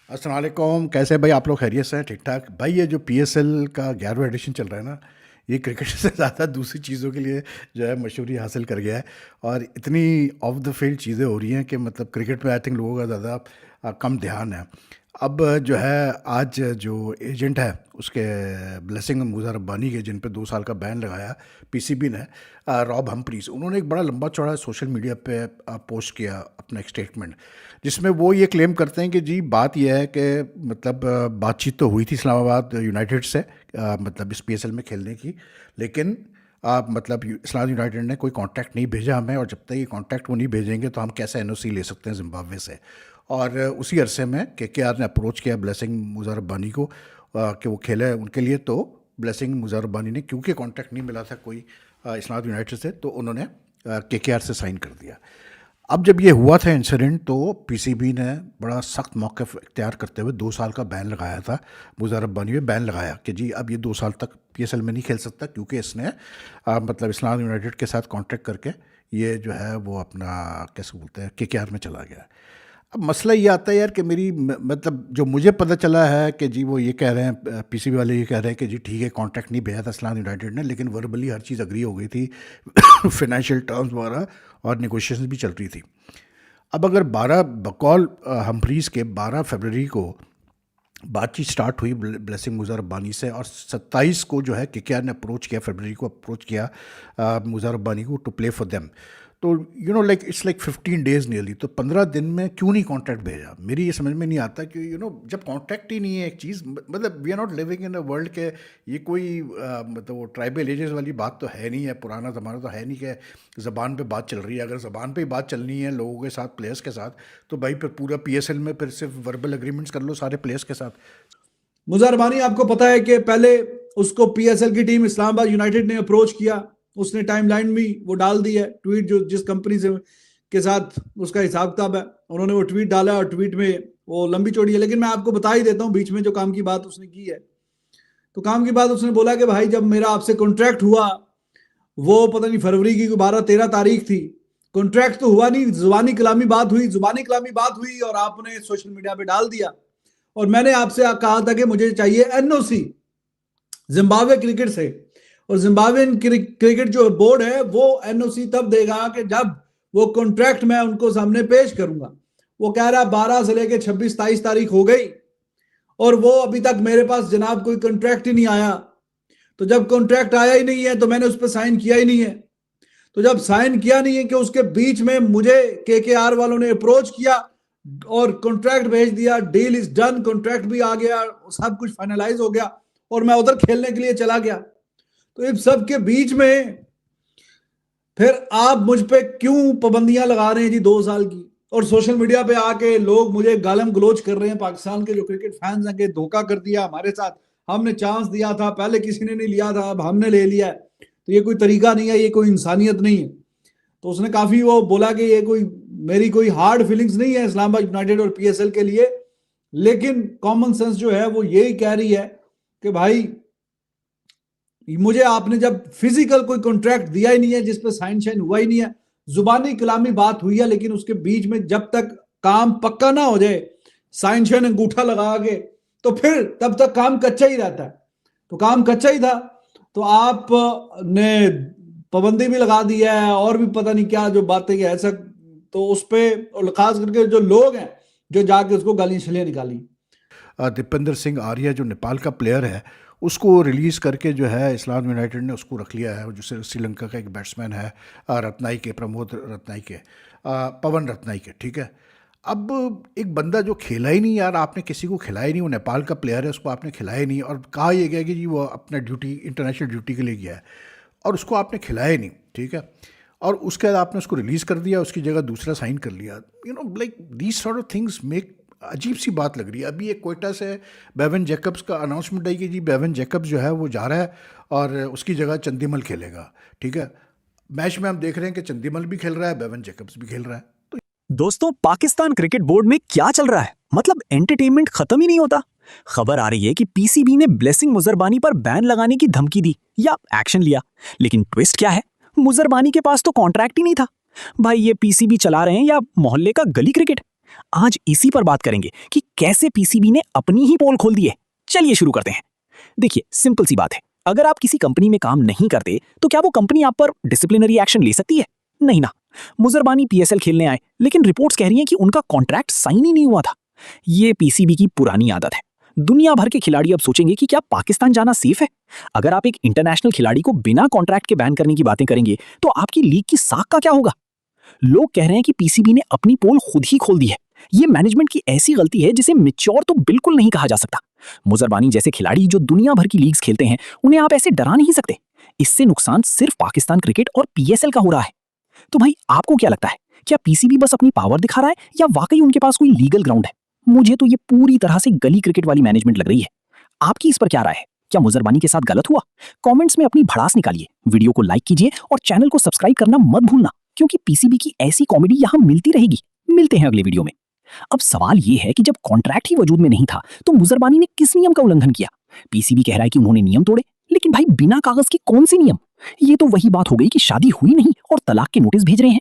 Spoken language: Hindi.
अस्सलाम वालेकुम। कैसे भाई आप लोग? खैरियत से हैं? ठीक ठाक भाई। ये जो पीएसएल का 11वां एडिशन चल रहा है ना, ये क्रिकेट से ज़्यादा दूसरी चीज़ों के लिए जो है मशहूरी हासिल कर गया है। और इतनी ऑफ द फील्ड चीज़ें हो रही हैं कि मतलब क्रिकेट पे आई थिंक लोगों का ज़्यादा कम ध्यान है। अब जो है आज जो एजेंट है उसके ब्लेसिंग मुज़र रब्बानी के, जिन पे 2 साल का बैन लगाया पीसीबी ने, रॉब हम्प्रीज, उन्होंने एक बड़ा लंबा चौड़ा सोशल मीडिया पे पोस्ट किया अपना एक स्टेटमेंट, जिसमें वो ये क्लेम करते हैं कि जी बात यह है कि मतलब बातचीत तो हुई थी इस्लामाबाद यूनाइटेड से, मतलब इस पीएसएल में खेलने की, लेकिन मतलब इस्लामाबाद यूनाइटेड ने कोई कांटेक्ट नहीं भेजा हमें, और जब तक ये कांटेक्ट वो नहीं भेजेंगे तो हम कैसे एनओसी ले सकते हैं जिम्बाब्वे से। और उसी अरसे में केकेआर ने अप्रोच किया ब्लेसिंग मुज़र रब्बानी को कि वो खेले उनके लिए। तो ब्लेसिंग मुज़र रब्बानी ने, क्योंकि कांटेक्ट नहीं मिला था कोई इस्लामाबाद यूनाइटेड से, तो उन्होंने केकेआर से साइन कर दिया। अब जब ये हुआ था इंसिडेंट, तो पीसीबी ने बड़ा सख्त मौक़िफ़ इख्तियार करते हुए 2 साल का बैन लगाया था। मुज़र रब्बानी में बैन लगाया कि जी अब ये 2 साल तक पीएसएल में नहीं खेल सकता, क्योंकि इसने मतलब इस्लामाबाद यूनाइटेड के साथ कॉन्ट्रैक्ट करके ये जो है वो अपना कैसे बोलते हैं केकेआर में चला गया। अब मसला ये आता है यार कि मेरी मतलब जो मुझे पता चला है कि जी वो ये कह रहे हैं, पीसीबी वाले ये कह रहे हैं कि जी ठीक है कॉन्ट्रैक्ट नहीं भेजा था इस्लामाबाद यूनाइटेड ने, लेकिन वर्बली हर चीज़ अग्री हो गई थी फाइनेंशियल टर्म्स वगैरह, और नेगोशिएशन भी चल रही थी। अब अगर 12 बकौल हम्प्रीज़ के 12 फरवरी को बातचीत स्टार्ट हुई ब्लेसिंग मुज़र रब्बानी से, और 27 को जो है केकेआर ने अप्रोच किया, फरवरी को अप्रोच किया मुज़र रब्बानी को टू प्ले फॉर देम। तो you know like it's like 15 days nearly, तो 15 दिन में क्यों नहीं कॉन्ट्रैक्ट भेजा? मेरी ये समझ में नहीं आता कि जब कॉन्ट्रैक्ट ही नहीं है एक चीज़, मतलब we are not living in a world के ये कोई मतलब वो ट्राइबल एजेस वाली बात तो है नहीं है, पुराना ज़माना तो है नहीं कि ज़बान पे बात चल रही है। अगर ज़बान पे ही बात चलनी है लोगों के साथ, प्लेयर्स के साथ, तो भाई फिर पूरा पीएसएल में फिर सिर्फ वर्बल एग्रीमेंट्स कर लो सारे प्लेयर्स के साथ। मुज़र रब्बानी, आपको पता है कि पहले उसको पीएसएल की टीम इस्लामाबाद यूनाइटेड ने अप्रोच किया, उसने टाइमलाइन भी वो डाल दी है, ट्वीट जो जिस कंपनी से के साथ उसका हिसाब किताब है, उन्होंने वो ट्वीट डाला, और ट्वीट में वो लंबी चौड़ी है, लेकिन मैं आपको बता ही देता हूं बीच में जो काम की बात उसने की है। तो काम की बात उसने बोला कि भाई जब मेरा आपसे कॉन्ट्रैक्ट हुआ, वो पता नहीं फरवरी की 12-13 तारीख थी, कॉन्ट्रैक्ट तो हुआ नहीं, जुबानी कलामी बात हुई, जुबानी कलामी बात हुई और आपने सोशल मीडिया पे डाल दिया, और मैंने आपसे कहा था कि मुझे चाहिए एनओसी जिम्बाब्वे क्रिकेट से, और जिम्बाब्वेन क्रिकेट जो बोर्ड है वो एनओसी तब देगा कि जब वो कॉन्ट्रैक्ट मैं उनको सामने पेश करूंगा। वो कह रहा 12 से लेके 26-27 तारीख हो गई और वो अभी तक मेरे पास जनाब कोई कॉन्ट्रैक्ट ही नहीं आया। तो जब कॉन्ट्रैक्ट आया ही नहीं है तो मैंने उस पर साइन किया ही नहीं है। तो जब साइन किया नहीं है कि उसके बीच में मुझे केकेआर वालों ने अप्रोच किया और कॉन्ट्रैक्ट भेज दिया, डील इज डन, कॉन्ट्रैक्ट भी आ गया, सब कुछ फाइनलाइज हो गया और मैं उधर खेलने के लिए चला गया। तो इन सब के बीच में फिर आप मुझ पे क्यों पाबंदियां लगा रहे हैं जी 2 साल की? और सोशल मीडिया पे आके लोग मुझे गालम गलोच कर रहे हैं, पाकिस्तान के जो क्रिकेट फैंस हैं, कि धोखा कर दिया हमारे साथ, हमने चांस दिया था, पहले किसी ने नहीं लिया था, अब हमने ले लिया है। तो ये कोई तरीका नहीं है, ये कोई इंसानियत नहीं है। तो उसने काफी वो बोला कि ये कोई मेरी कोई हार्ड फीलिंग्स नहीं है इस्लामाबाद यूनाइटेड और पीएसएल के लिए, लेकिन कॉमन सेंस जो है वो यही कह रही है कि भाई मुझे आपने जब फिजिकल कोई कॉन्ट्रैक्ट दिया ही नहीं है, जिस पे साइन शाइन हुआ ही नहीं है, जुबानी कलामी बात हुई है, लेकिन उसके बीच में जब तक काम पक्का ना हो जाए, साइन शाइन अंगूठा लगा के, तो फिर तब तक काम कच्चा ही रहता है। तो काम कच्चा ही था, तो आपने पाबंदी भी लगा दी है और भी पता नहीं क्या जो बातें कि ऐसा। तो उस पर और खास करके जो लोग हैं जो जाके उसको गालियां छलियां निकाली। दीपेंद्र सिंह आर्या जो नेपाल का प्लेयर है, उसको रिलीज़ करके जो है इस्लामाबाद यूनाइटेड ने उसको रख लिया है, जो श्रीलंका का एक बैट्समैन है, रत्नाई के, प्रमोद रत्नाई के, पवन रत्नाई के, ठीक है। अब एक बंदा जो खेला ही नहीं यार, आपने किसी को खिलाया ही नहीं, वो नेपाल का प्लेयर है, उसको आपने खिलाया ही नहीं, और कहा यह गया कि जी वो अपना ड्यूटी, इंटरनेशनल ड्यूटी के लिए गया है, और उसको आपने खिलाया ही नहीं, ठीक है। और उसके बाद आपने उसको रिलीज़ कर दिया, उसकी जगह दूसरा साइन कर लिया। Like these sort of things make, अजीब सी बात लग रही है। अभी एक कोयटा से बेवन जैकब्स का अनाउंसमेंट आई कि जी बेवन जैकब्स जो है वो जा रहा है और उसकी जगह चंदीमल खेलेगा, ठीक है। मैच में हम देख रहे हैं कि चंदीमल भी खेल रहा है, बेवन जैकब्स भी खेल रहा है। तो दोस्तों, पाकिस्तान क्रिकेट बोर्ड में क्या चल रहा है? मतलब एंटरटेनमेंट खत्म ही नहीं होता। खबर आ रही है कि पीसीबी ने ब्लेसिंग मुजरबानी पर बैन लगाने की धमकी दी या एक्शन लिया, लेकिन ट्विस्ट क्या है? मुजरबानी के पास तो कॉन्ट्रैक्ट ही नहीं था। भाई, ये पीसीबी चला रहे हैं या मोहल्ले का गली क्रिकेट? आज इसी पर बात करेंगे कि कैसे पीसीबी ने अपनी ही पोल खोल दी है। चलिए शुरू करते हैं। देखिए, सिंपल सी बात है, अगर आप किसी कंपनी में काम नहीं करते तो क्या वो कंपनी आप पर डिसिप्लिनरी एक्शन ले सकती है? नहीं ना। मुजरबानी पीएसएल खेलने आए, लेकिन रिपोर्ट्स कह रही हैं कि उनका कॉन्ट्रैक्ट साइन ही नहीं हुआ था। ये पीसीबी की पुरानी आदत है। दुनिया भर के खिलाड़ी अब सोचेंगे कि क्या पाकिस्तान जाना सेफ है? अगर आप एक इंटरनेशनल खिलाड़ी को बिना कॉन्ट्रैक्ट के बैन करने की बातें करेंगे तो आपकी लीग की साख का क्या होगा? लोग कह रहे हैं कि पीसीबी ने अपनी पोल खुद ही खोल दी है। ये मैनेजमेंट की ऐसी गलती है जिसे मैच्योर तो बिल्कुल नहीं कहा जा सकता। मुजरबानी जैसे खिलाड़ी जो दुनिया भर की लीग्स खेलते हैं, उन्हें आप ऐसे डरा नहीं सकते। इससे नुकसान सिर्फ पाकिस्तान क्रिकेट और पीएसएल का हो रहा है। तो भाई, आपको क्या लगता है, क्या पीसीबी बस अपनी पावर दिखा रहा है या वाकई उनके पास कोई लीगल ग्राउंड है? मुझे तो ये पूरी तरह से गली क्रिकेट वाली मैनेजमेंट लग रही है। आपकी इस पर क्या राय है? क्या मुजरबानी के साथ गलत हुआ? कमेंट्स में अपनी भड़ास निकालिए, वीडियो को लाइक कीजिए और चैनल को सब्सक्राइब करना मत भूलना, क्योंकि पीसीबी की ऐसी कॉमेडी यहां मिलती रहेगी। मिलते हैं अगले वीडियो में। अब सवाल यह है कि जब कॉन्ट्रैक्ट ही वजूद में नहीं था तो मुजरबानी ने किस नियम का उल्लंघन किया? पीसीबी कह रहा है कि उन्होंने नियम तोड़े, लेकिन भाई बिना कागज के कौन से नियम? ये तो वही बात हो गई कि शादी हुई नहीं और तलाक के नोटिस भेज रहे हैं।